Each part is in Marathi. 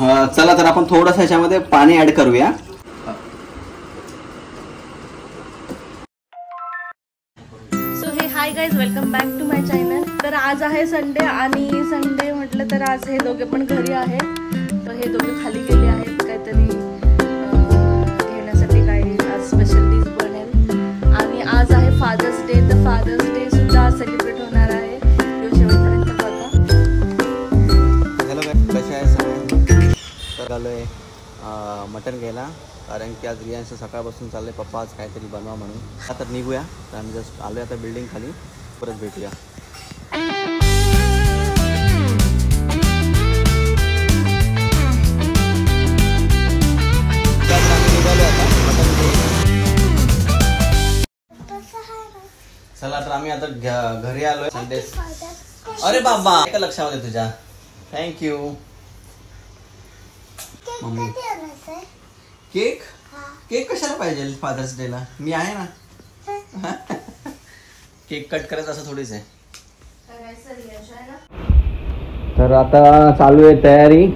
चला तर आपण थोडंसं ह्याच्यामध्ये पाणी ऍड करूया. Hi guys, welcome back to my channel. तर आज आहे संडे आणि संडे म्हटलं तर आज हे दोघे पण घरी आहेत. तर हे दोघे खाली गेले आहेत काहीतरी घेण्यासाठी, काही आज स्पेशल डिश बनेल. आणि आज आहे फादर्स डे. तर फादर्स डे सुद्धा आज सेलिब्रेट होणार आहे. शेवटपर्यंत बघा. हॅलो गाईज, कसे आहे सगळे? तर आलोय मटण घ्यायला, कारण की आज रियांश सकाळपासून चाललंय पप्पा आज काहीतरी बनवा म्हणून. आता निघूया. तर आम्ही जस्ट आलोय आता बिल्डिंग खाली, परत भेटूया. चला तर आम्ही आता घरी आलोय. संडे. अरे बाबा, एका लक्षामध्ये तुझ्या. Thank you mummy. केक केक कशाला पाहिजे फादर्स डे ला? मी आहे ना. केक कट करायचं असं थोडीच आहे. तर आता चालू आहे तयारी,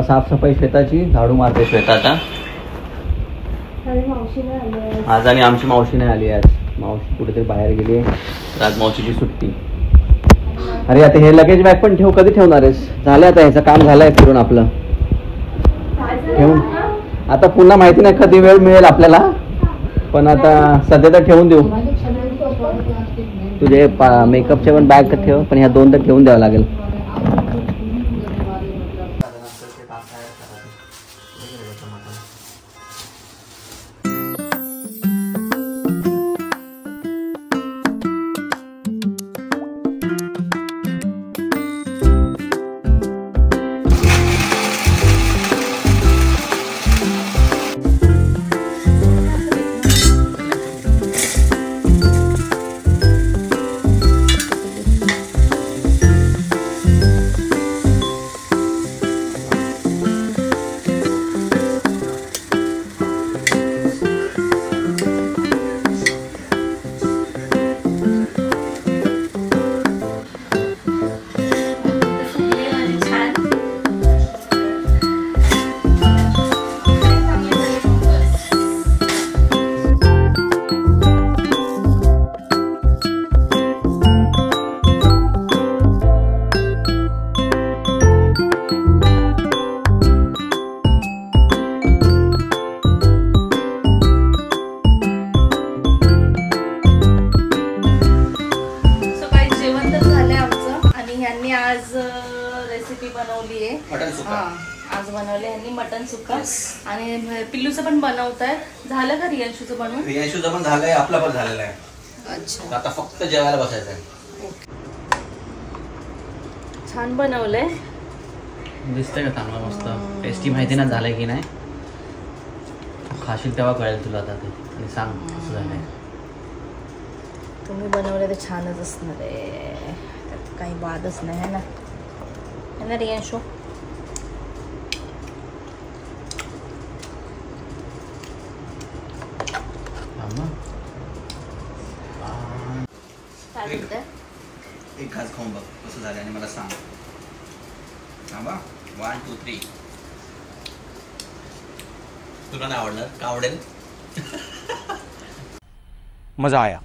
साफसफाई श्वेताची. झाडू मारते श्वेता आता. आज आणि आमची मावशी नाही आली. आज मावशी कुठेतरी बाहेर गेली. आज मावशीची सुट्टी. अरे आता हे लगेज बॅग पण ठेव. कधी ठेवणार आहेस? झालं आता, ह्याचं काम झालंय फिरून आपलं. ठेवून आता पुन्हा माहिती नाही कधी वेळ मिळेल आपल्याला, पण आता सध्या तर ठेवून देऊ. तुझे मेकअपचे पण बॅग ठेव, पण ह्या दोन तर ठेवून द्यावं लागेल. आज रेसिपी बनवली आहे मटन सुक्का. आज बनवले ह्यांनी मटन सुक्का. आणि पिल्लूचं पण बनवताय. झालं का रियांशूचं बनवून? रियांशूचं पण झालंय, आपलं पण झालेलं आहे. अच्छा, आता फक्त जेवायला बसायचं आहे. छान बनवलंय. दिसतंय का चांगलं मस्त टेस्टी? माहिती ना झालंय की नाही? खाशील तेव्हा कळेल तुला आता ते. आणि सांग कसं झालंय. तुम्ही बनवले तर छानच असणार आहे, त्यात काही वादच नाही है ना रियांशू? एक घास खाऊन बघ कसं झालं आणि मला सांग. थांबा, 1 2 3. तुला नाही आवडणार का? आवडेल. मजा आया.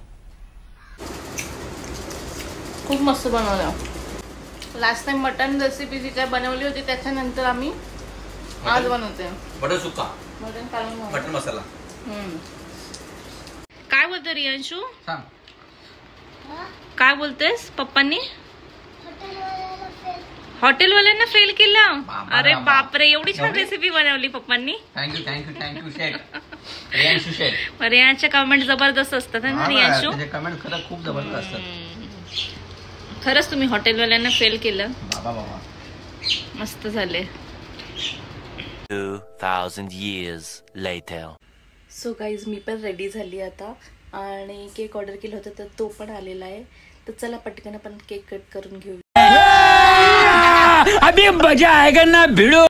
खूप मस्त बनवलं. लास्ट टाइम मटन रेसिपी जी काय बनवली होती त्याच्यानंतर आम्ही आज बनवते मटन सुक्का, मटन मसाला. काय बोलतो रियांशू? सांग काय बोलतेस? पप्पांनी हॉटेलवाल्यांना फेल केलं. अरे बापरे, एवढी छान रेसिपी बनवली पप्पांनी. थँक्यू शेट. रियांशू शेट. रियांशच्या कमेंट जबरदस्त असतात ना रियांशू? कमेंट खरंच खूप जबरदस्त असतात. खरंच तुम्ही हॉटेलवाल्यांना फेल केलं. बाबा मस्त झाले. 2000 years later. सो गाईज, मी पण रेडी झाली आता आणि केक ऑर्डर केला होता तर तो पण आलेला आहे. तर चला पटकन आपण केक कट करून घेऊ. अभी मजा आएगा ना भिड़ो.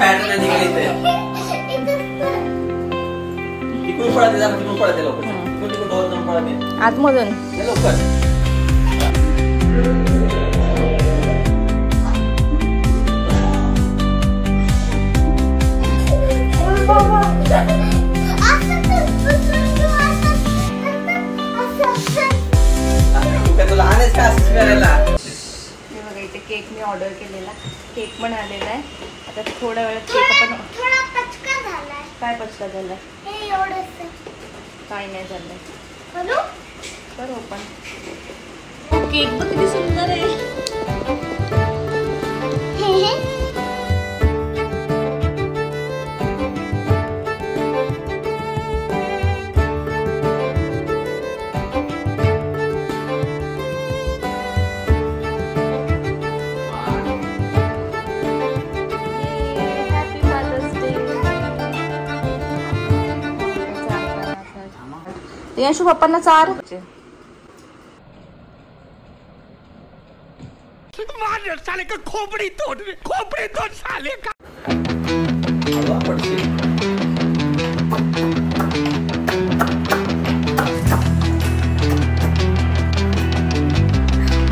स्पायडरमॅन निघाले तिकडून पळत जा, तिकडून पळत लवकर, तिकडून डोर जाऊन पळत आतमधून लवकर. तुला आहेच का असं करायला? हे बघा इथे केक मी ऑर्डर केलेला, केक पण आलेला आहे. आता थोड्या वेळात केक आपण थोडा पचका झालाय. काय पचका झाला? हे एवढंच आहे. काय नाही झालंय. बोलू? करू पण. केक बघ किती सुंदर आहे. यशू पप्पांना चार. साले का खोपड़ी तोड़ साले का.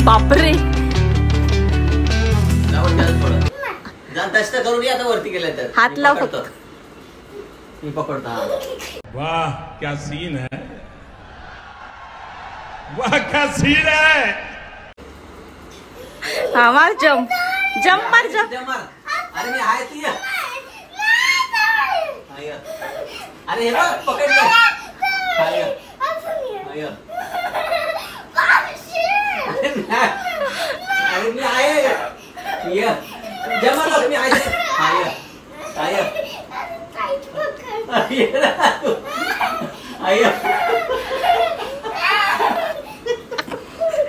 बापरे जास्त करून आता वरती गेलाय तर हात लाव फक्त. मी पकडतो. वाह क्या सीन है, वाह क्या सीन है. हा मार जम्प मार जम्प. अरे मी आहे ती. अरे हे बघ पकडलं. अरे मी आहे. जमा मी आहे.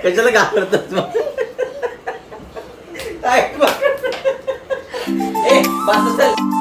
कशाला घाबरतात मग? ए बस चल.